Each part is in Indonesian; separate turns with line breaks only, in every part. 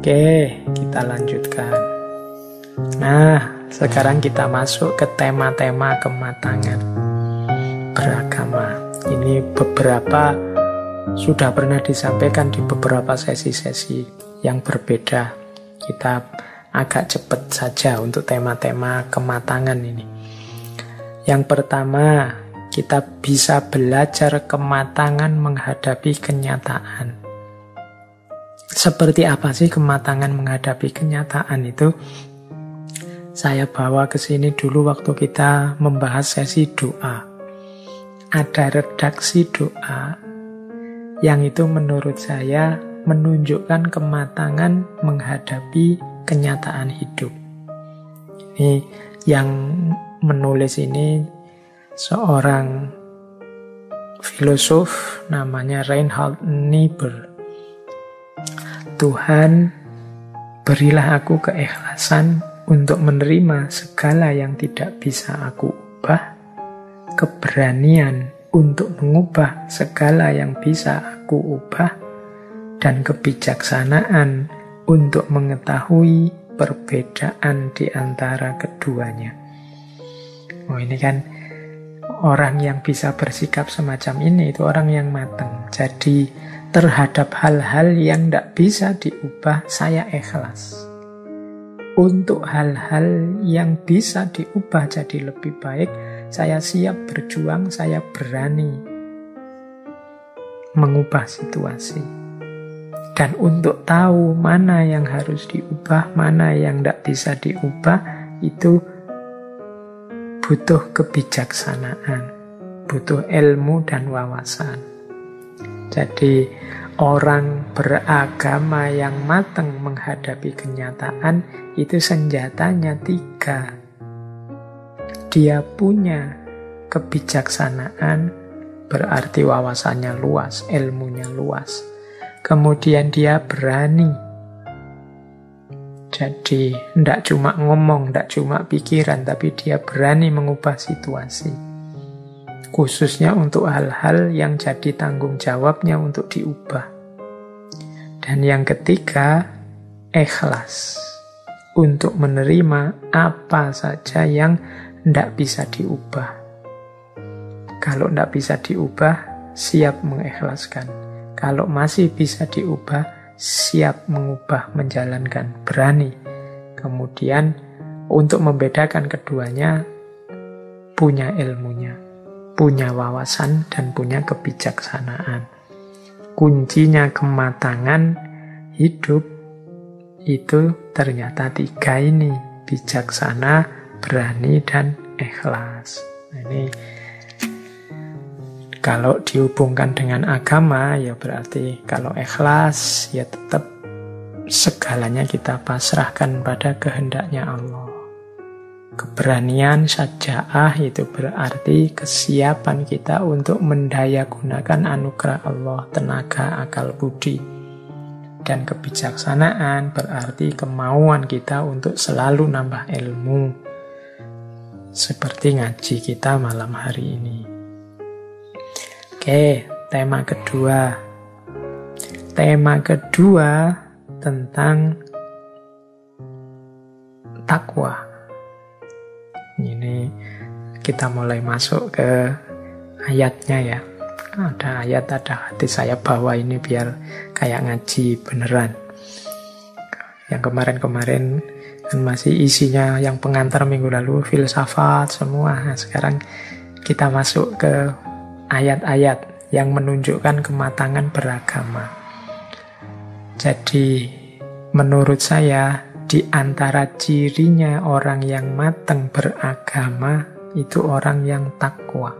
Oke, kita lanjutkan. Nah, sekarang kita masuk ke tema-tema kematangan beragama. Ini beberapa sudah pernah disampaikan di beberapa sesi-sesi yang berbeda. Kita agak cepat saja untuk tema-tema kematangan ini. Yang pertama, kita bisa belajar kematangan menghadapi kenyataan. Seperti apa sih kematangan menghadapi kenyataan itu? Saya bawa ke sini dulu waktu kita membahas sesi doa. Ada redaksi doa yang itu menurut saya menunjukkan kematangan menghadapi kenyataan hidup. Ini yang menulis ini seorang filosof namanya Reinhard Niebuhr. Tuhan, berilah aku keikhlasan untuk menerima segala yang tidak bisa aku ubah, keberanian untuk mengubah segala yang bisa aku ubah, dan kebijaksanaan untuk mengetahui perbedaan di antara keduanya. Oh, ini kan orang yang bisa bersikap semacam ini itu orang yang matang. Jadi terhadap hal-hal yang tidak bisa diubah, saya ikhlas. Untuk hal-hal yang bisa diubah jadi lebih baik, saya siap berjuang, saya berani mengubah situasi. Dan untuk tahu mana yang harus diubah, mana yang tidak bisa diubah, itu butuh kebijaksanaan, butuh ilmu dan wawasan. Jadi orang beragama yang matang menghadapi kenyataan itu senjatanya 3. Dia punya kebijaksanaan, berarti wawasannya luas, ilmunya luas. Kemudian dia berani. Jadi tidak cuma ngomong, tidak cuma pikiran, tapi dia berani mengubah situasi. Khususnya untuk hal-hal yang jadi tanggung jawabnya untuk diubah. Dan yang ketiga, ikhlas. Untuk menerima apa saja yang tidak bisa diubah. Kalau tidak bisa diubah, siap mengikhlaskan. Kalau masih bisa diubah, siap mengubah, menjalankan, berani. Kemudian untuk membedakan keduanya, punya ilmunya, punya wawasan, dan punya kebijaksanaan. Kuncinya kematangan hidup itu ternyata 3 ini: bijaksana, berani, dan ikhlas. Nah, ini kalau dihubungkan dengan agama, ya berarti kalau ikhlas, ya tetap segalanya kita pasrahkan pada kehendaknya Allah. Keberanian, syaja'ah, itu berarti kesiapan kita untuk mendayagunakan anugerah Allah, tenaga, akal, budi. Dan kebijaksanaan berarti kemauan kita untuk selalu nambah ilmu. Seperti ngaji kita malam hari ini. Oke, tema kedua. Tema kedua tentang takwa. Ini kita mulai masuk ke ayatnya ya. Ada ayat, ada hadis, saya bawa ini biar kayak ngaji beneran. Yang kemarin-kemarin kan masih isinya yang pengantar minggu lalu, filsafat semua. Nah, sekarang kita masuk ke ayat-ayat yang menunjukkan kematangan beragama. Jadi menurut saya di antara cirinya orang yang matang beragama itu orang yang takwa.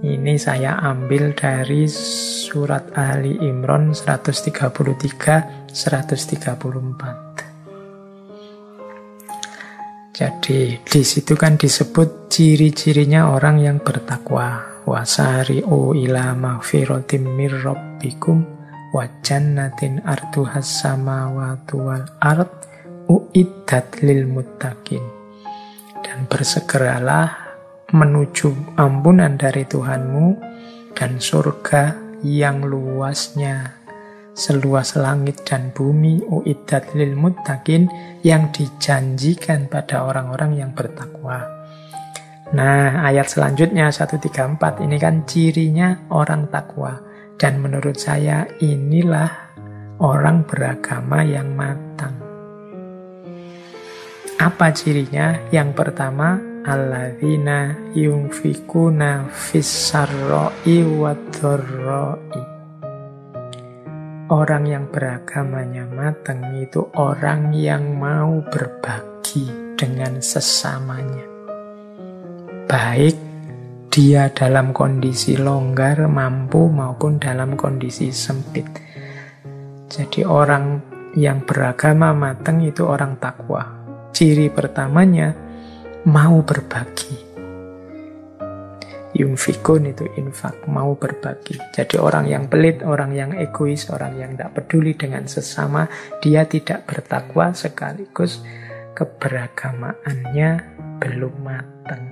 Ini saya ambil dari surat Ali Imran 133 134. Jadi di situ kan disebut ciri-cirinya orang yang bertakwa. Wasari'u ila maghfiratim mir rabbikum wa jannatin arduhas samawati wal ard uiddat lil muttaqin. Dan bersegeralah menuju ampunan dari Tuhanmu dan surga yang luasnya seluas langit dan bumi, uiddat lil muttaqin, yang dijanjikan pada orang-orang yang bertakwa. Nah, ayat selanjutnya 134 ini kan cirinya orang takwa. Dan menurut saya inilah orang beragama yang matang. Apa cirinya? Yang pertama, alladzina yunfikuna fis-sarra'i wad-dharra'i. Orang yang beragamanya matang itu orang yang mau berbagi dengan sesamanya. Baik dia dalam kondisi longgar, mampu, maupun dalam kondisi sempit. Jadi orang yang beragama matang itu orang takwa. Ciri pertamanya mau berbagi. Yunfikun itu infak, mau berbagi. Jadi orang yang pelit, orang yang egois, orang yang tidak peduli dengan sesama, dia tidak bertakwa sekaligus keberagamaannya belum matang.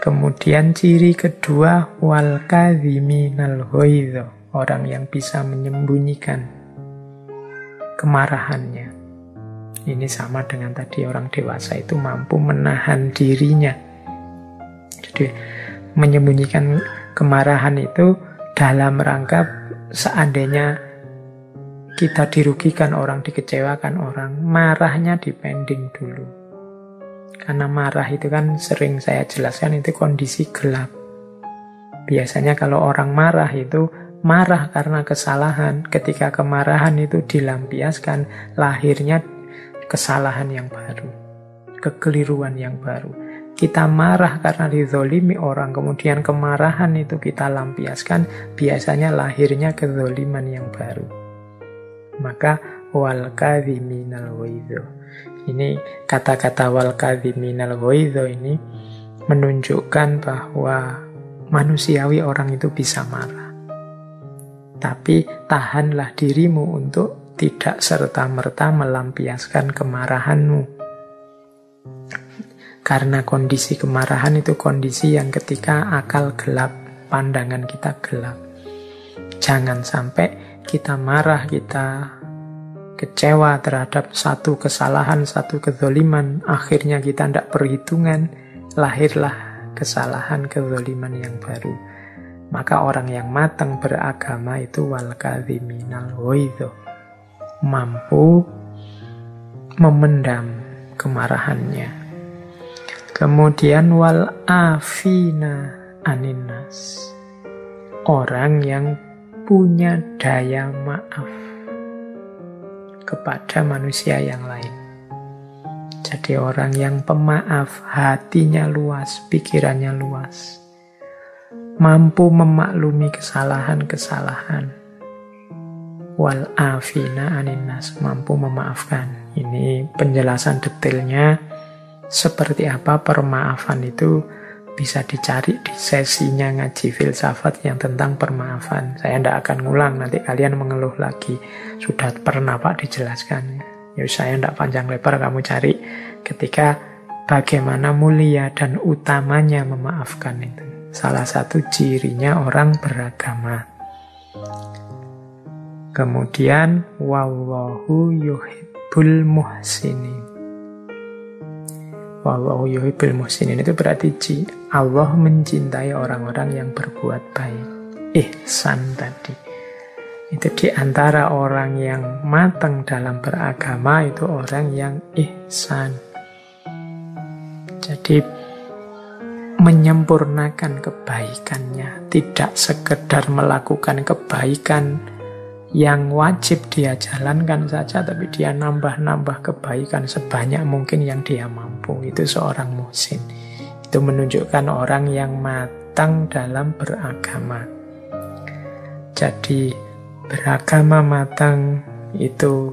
Kemudian ciri kedua, wal kadhiminal ghaidha, orang yang bisa menyembunyikan kemarahannya. Ini sama dengan tadi, orang dewasa itu mampu menahan dirinya. Jadi menyembunyikan kemarahan itu dalam rangka seandainya kita dirugikan orang, dikecewakan orang, marahnya dipending dulu. Karena marah itu kan sering saya jelaskan itu kondisi gelap. Biasanya kalau orang marah itu marah karena kesalahan. Ketika kemarahan itu dilampiaskan, lahirnya kesalahan yang baru, kekeliruan yang baru. Kita marah karena dizolimi orang, kemudian kemarahan itu kita lampiaskan, biasanya lahirnya kezoliman yang baru. Maka wal kadhiminal ghaidha. Ini kata-kata wal kadhiminal ghaidha ini menunjukkan bahwa manusiawi orang itu bisa marah. Tapi tahanlah dirimu untuk tidak serta-merta melampiaskan kemarahanmu. Karena kondisi kemarahan itu kondisi yang ketika akal gelap, pandangan kita gelap. Jangan sampai kita marah, kita kecewa terhadap satu kesalahan, satu kezoliman, akhirnya kita tidak perhitungan, lahirlah kesalahan, kezoliman yang baru. Maka orang yang matang beragama itu wal kadhiminal ghaidha, mampu memendam kemarahannya. Kemudian wal afina aninnas, orang yang punya daya maaf kepada manusia yang lain. Jadi orang yang pemaaf, hatinya luas, pikirannya luas, mampu memaklumi kesalahan-kesalahan. Wal afina aninnas, mampu memaafkan. Ini penjelasan detailnya seperti apa permaafan itu bisa dicari di sesinya ngaji filsafat yang tentang permaafan. Saya tidak akan ngulang, nanti kalian mengeluh lagi. Sudah pernah Pak dijelaskan. Ya saya tidak panjang lebar, kamu cari ketika bagaimana mulia dan utamanya memaafkan itu. Salah satu cirinya orang beragama. Kemudian wallahu yuhibbul muhsinin. Wallahu yuhibbul muhsinin itu berarti Allah mencintai orang-orang yang berbuat baik. Ihsan tadi. Itu diantara orang yang matang dalam beragama itu orang yang ihsan. Jadi menyempurnakan kebaikannya, tidak sekedar melakukan kebaikan yang wajib dia jalankan saja, tapi dia nambah-nambah kebaikan sebanyak mungkin yang dia mampu. Itu seorang muhsin. Itu menunjukkan orang yang matang dalam beragama. Jadi beragama matang itu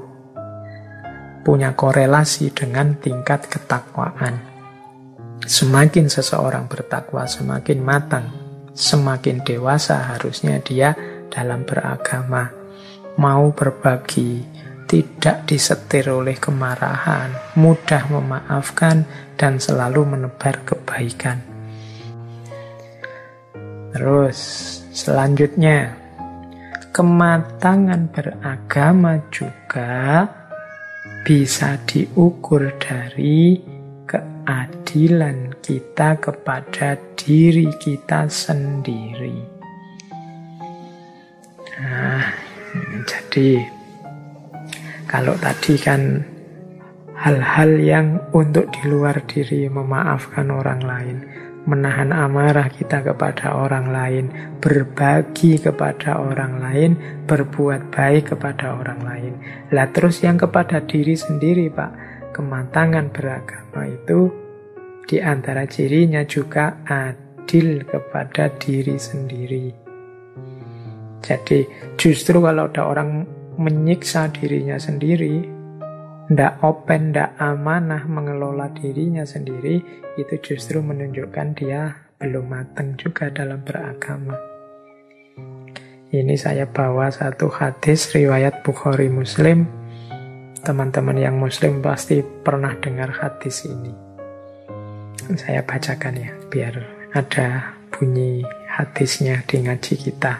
punya korelasi dengan tingkat ketakwaan. Semakin seseorang bertakwa, semakin matang, semakin dewasa harusnya dia dalam beragama. Mau berbagi, tidak disetir oleh kemarahan, mudah memaafkan, dan selalu menebar kebaikan. Terus selanjutnya kematangan beragama juga bisa diukur dari keadilan kita kepada diri kita sendiri. Nah, jadi kalau tadi kan hal-hal yang untuk di luar diri, memaafkan orang lain, menahan amarah kita kepada orang lain, berbagi kepada orang lain, berbuat baik kepada orang lain. Lah terus yang kepada diri sendiri, Pak, kematangan beragama itu di antara cirinya juga adil kepada diri sendiri. Jadi justru kalau ada orang menyiksa dirinya sendiri, ndak open, ndak amanah mengelola dirinya sendiri, itu justru menunjukkan dia belum matang juga dalam beragama. Ini saya bawa satu hadis riwayat Bukhari Muslim. Teman-teman yang Muslim pasti pernah dengar hadis ini. Saya bacakan ya, biar ada bunyi hadisnya di ngaji kita.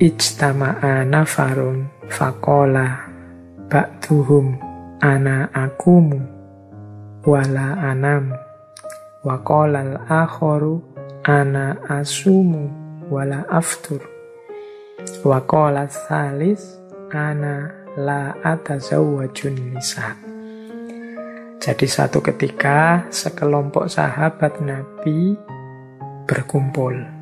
Ijtama'a nafarun faqala ba'duhum ana akumu wala anam wa qala al-akharu ana asumu wala aftur wa qala tsalis ana la atazawwajun nisa. Jadi satu ketika sekelompok sahabat Nabi berkumpul.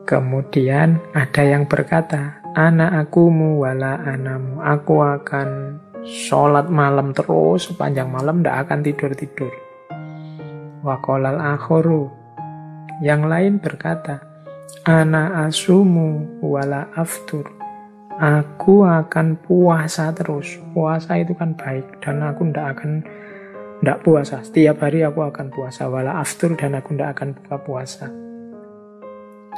Kemudian ada yang berkata, ana akumu wala anamu, aku akan sholat malam terus sepanjang malam, tidak akan tidur-tidur. Wa qolal akhoru, yang lain berkata, ana asumu wala aftur, aku akan puasa terus. Puasa itu kan baik, dan aku tidak puasa. Setiap hari aku akan puasa, wala aftur, dan aku tidak akan buka puasa.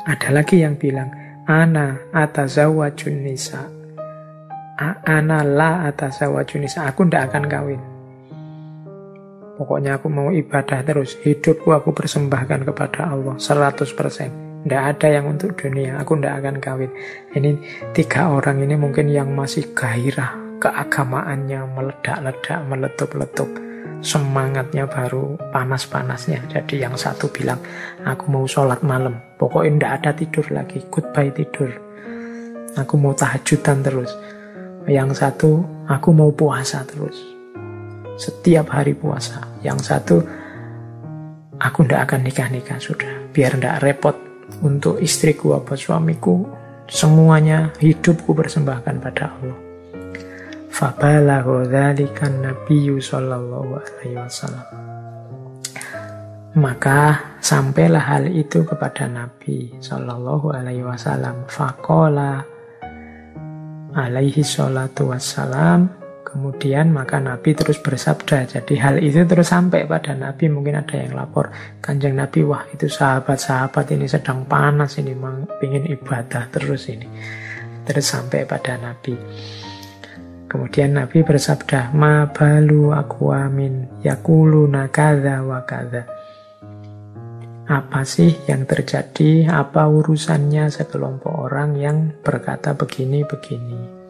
Ada lagi yang bilang, ana atazawwajun nisa, ana la atazawwajun nisa, aku tidak akan kawin. Pokoknya aku mau ibadah terus, hidupku aku persembahkan kepada Allah 100%. Tidak ada yang untuk dunia, aku tidak akan kawin. Ini 3 orang ini mungkin yang masih gairah keagamaannya, meledak-ledak, meletup-letup. Semangatnya baru panas-panasnya. Jadi yang satu bilang, aku mau sholat malam, pokoknya tidak ada tidur lagi, goodbye tidur, aku mau tahajudan terus. Yang satu, aku mau puasa terus, setiap hari puasa. Yang satu, aku tidak akan nikah-nikah, sudah, biar tidak repot untuk istriku apa suamiku, semuanya hidupku persembahkan pada Allah. Fabalagha dzalikan nabiyyu sallallahu alaihi wasallam. Maka sampailah hal itu kepada Nabi sallallahu alaihi wasallam. Faqala alaihi salatu wassalam. Kemudian maka Nabi terus bersabda. Jadi hal itu terus sampai pada Nabi. Mungkin ada yang lapor, Kanjeng Nabi, wah itu sahabat-sahabat ini sedang panas ini, ingin ibadah terus ini. Terus sampai pada Nabi. Kemudian Nabi bersabda, ma balu aqwamin yaquluna kadza wa kadza. Apa sih yang terjadi? Apa urusannya sekelompok orang yang berkata begini-begini?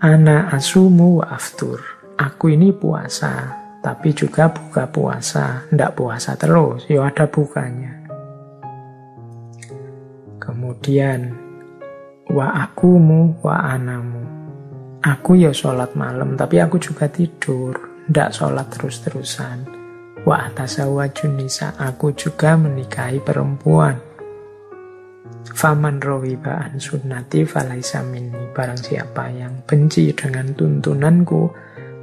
Ana asumu wa aftur. Aku ini puasa, tapi juga buka puasa. Ndak puasa terus, ya ada bukanya. Kemudian wa akumu wa anamu. Aku ya sholat malam, tapi aku juga tidur, ndak sholat terus-terusan. Wa atazawwajun nisa, aku juga menikahi perempuan. Faman rawiba an sunnati falaisa minni, barang siapa yang benci dengan tuntunanku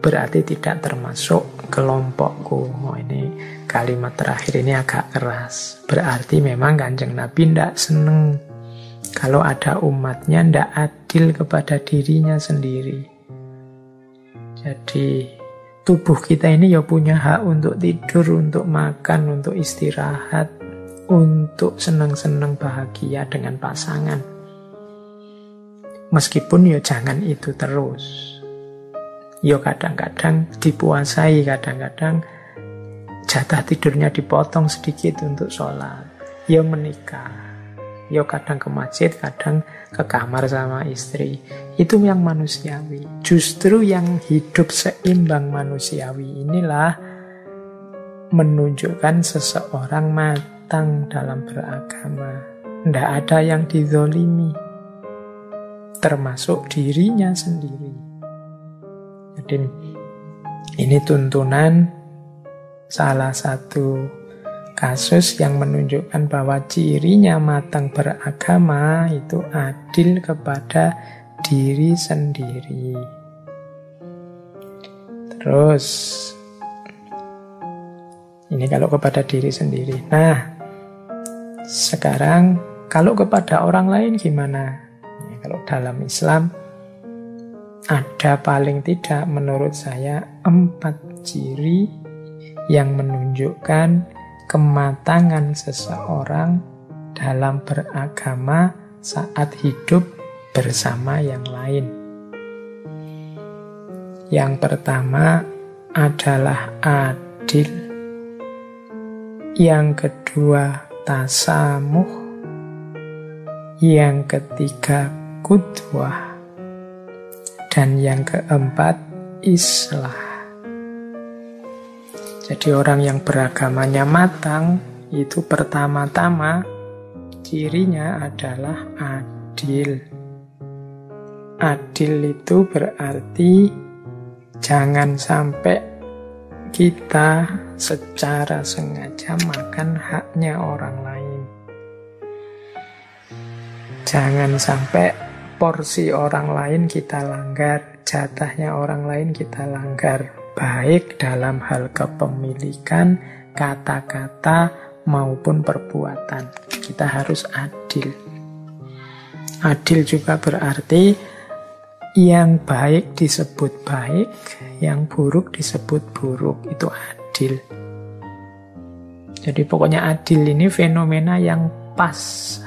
berarti tidak termasuk kelompokku. Oh, ini kalimat terakhir ini agak keras. Berarti memang Kanjeng Nabi ndak seneng kalau ada umatnya ndak adil kepada dirinya sendiri. Jadi tubuh kita ini ya punya hak untuk tidur, untuk makan, untuk istirahat, untuk senang-senang bahagia dengan pasangan. Meskipun ya jangan itu terus. Ya kadang-kadang dipuasai, kadang-kadang jatah tidurnya dipotong sedikit untuk sholat. Ya menikah. Ya kadang ke masjid, kadang ke kamar sama istri. Itu yang manusiawi. Justru yang hidup seimbang manusiawi inilah menunjukkan seseorang matang dalam beragama. Tidak ada yang dizolimi, termasuk dirinya sendiri. Jadi ini tuntunan, salah satu kasus yang menunjukkan bahwa cirinya matang beragama itu adil kepada diri sendiri. Terus, ini kalau kepada diri sendiri. Nah, sekarang kalau kepada orang lain gimana? Nah, kalau dalam Islam ada paling tidak menurut saya 4 ciri yang menunjukkan kematangan seseorang dalam beragama saat hidup bersama yang lain. Yang pertama adalah adil. Yang kedua tasamuh. Yang ketiga qudwah. Dan yang keempat islah. Jadi orang yang beragamanya matang itu pertama-tama cirinya adalah adil. Adil itu berarti jangan sampai kita secara sengaja makan haknya orang lain. Jangan sampai porsi orang lain kita langgar, jatahnya orang lain kita langgar. Baik dalam hal kepemilikan, kata-kata, maupun perbuatan. Kita harus adil. Adil juga berarti yang baik disebut baik, yang buruk disebut buruk. Itu adil. Jadi pokoknya adil ini fenomena yang pas,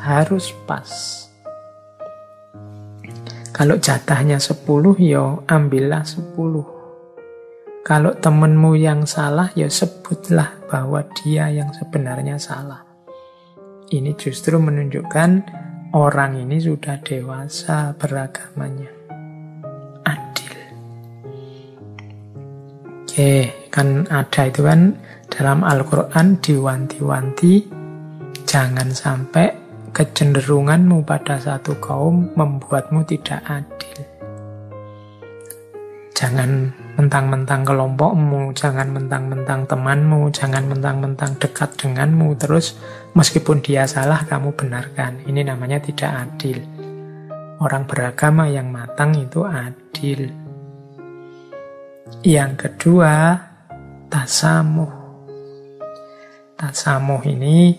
harus pas. Kalau jatahnya 10, ya ambillah 10. Kalau temenmu yang salah, ya sebutlah bahwa dia yang sebenarnya salah. Ini justru menunjukkan orang ini sudah dewasa beragamanya. Adil. Oke, kan ada itu kan dalam Al-Quran diwanti-wanti, jangan sampai kecenderunganmu pada satu kaum membuatmu tidak adil. Jangan mentang-mentang kelompokmu, jangan mentang-mentang temanmu, jangan mentang-mentang dekat denganmu, terus meskipun dia salah kamu benarkan. Ini namanya tidak adil. Orang beragama yang matang itu adil. Yang kedua, tasamuh. Tasamuh ini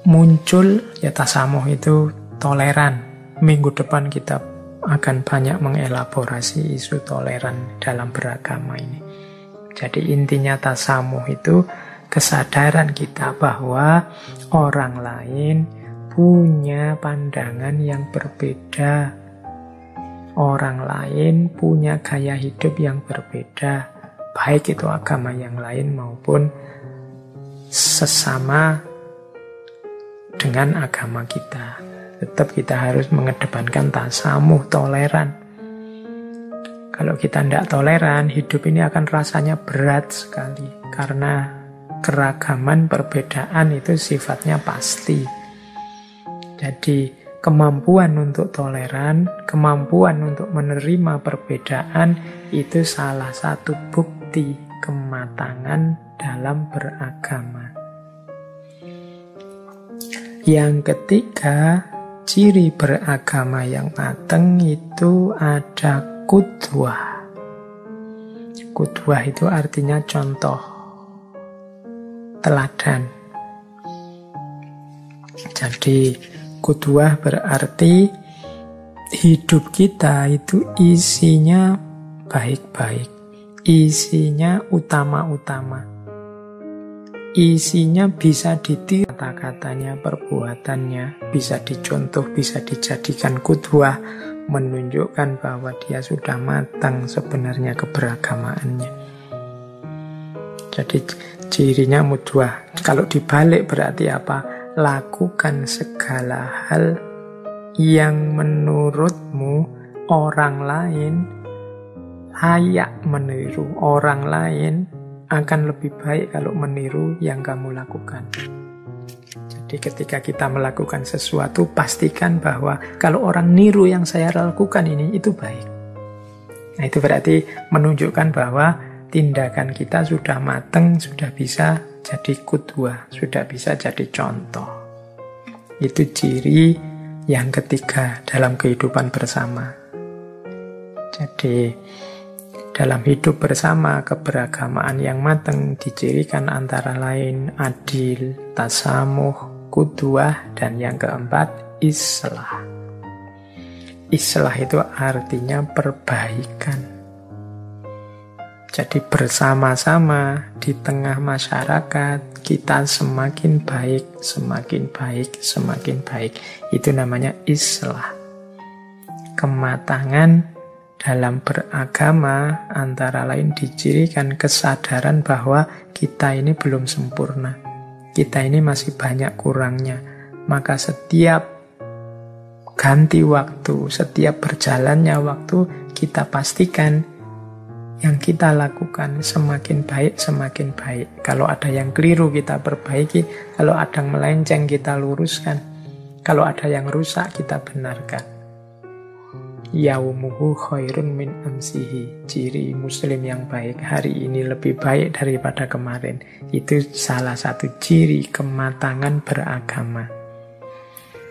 muncul, ya tasamuh itu toleran. Minggu depan kita akan banyak mengelaborasi isu toleran dalam beragama ini. Jadi intinya tasamuh itu kesadaran kita bahwa orang lain punya pandangan yang berbeda. Orang lain punya gaya hidup yang berbeda. Baik itu agama yang lain maupun sesama dengan agama kita. Tetap kita harus mengedepankan tasamuh, toleran. Kalau kita tidak toleran, hidup ini akan rasanya berat sekali. Karena keragaman, perbedaan itu sifatnya pasti. Jadi kemampuan untuk toleran, kemampuan untuk menerima perbedaan, itu salah satu bukti kematangan dalam beragama. Yang ketiga, ciri beragama yang matang itu ada qudwah. Qudwah itu artinya contoh, teladan. Jadi qudwah berarti hidup kita itu isinya baik-baik, isinya utama-utama. Isinya bisa ditiru, kata-katanya, perbuatannya, bisa dicontoh, bisa dijadikan qudwah, menunjukkan bahwa dia sudah matang sebenarnya keberagamaannya. Jadi cirinya qudwah. Kalau dibalik berarti apa? lakukan segala hal yang menurutmu orang lain layak meniru, orang lain akan lebih baik kalau meniru yang kamu lakukan. Jadi ketika kita melakukan sesuatu, pastikan bahwa kalau orang niru yang saya lakukan ini, itu baik. Nah, itu berarti menunjukkan bahwa tindakan kita sudah matang, sudah bisa jadi qudwah, sudah bisa jadi contoh. Itu ciri yang ketiga dalam kehidupan bersama. Jadi dalam hidup bersama, keberagamaan yang matang dicirikan antara lain adil, tasamuh, qudwah, dan yang keempat islah. Islah itu artinya perbaikan. Jadi bersama-sama di tengah masyarakat kita semakin baik, semakin baik, semakin baik. Itu namanya islah. Kematangan dalam beragama antara lain dicirikan kesadaran bahwa kita ini belum sempurna. Kita ini masih banyak kurangnya. Maka setiap ganti waktu, setiap berjalannya waktu, kita pastikan yang kita lakukan semakin baik, semakin baik. Kalau ada yang keliru kita perbaiki, kalau ada yang melenceng kita luruskan, kalau ada yang rusak kita benarkan. Yaumuhu khairun min amsihi. Ciri muslim yang baik hari ini lebih baik daripada kemarin. Itu salah satu ciri kematangan beragama.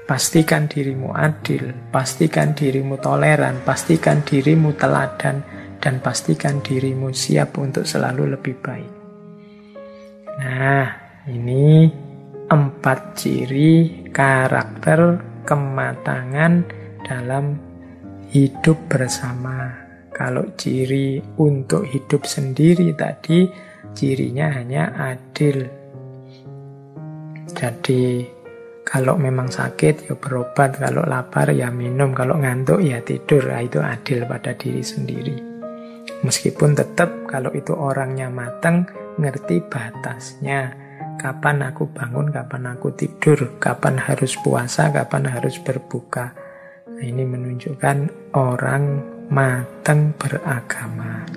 Pastikan dirimu adil, pastikan dirimu toleran, pastikan dirimu teladan, dan pastikan dirimu siap untuk selalu lebih baik. Nah, ini 4 ciri karakter kematangan dalam hidup bersama. Kalau ciri untuk hidup sendiri tadi, cirinya hanya adil. Jadi kalau memang sakit ya berobat, kalau lapar ya minum, kalau ngantuk ya tidur. Nah, itu adil pada diri sendiri. Meskipun tetap kalau itu orangnya matang, ngerti batasnya. Kapan aku bangun, kapan aku tidur, kapan harus puasa, kapan harus berbuka. Nah, ini menunjukkan orang matang beragama.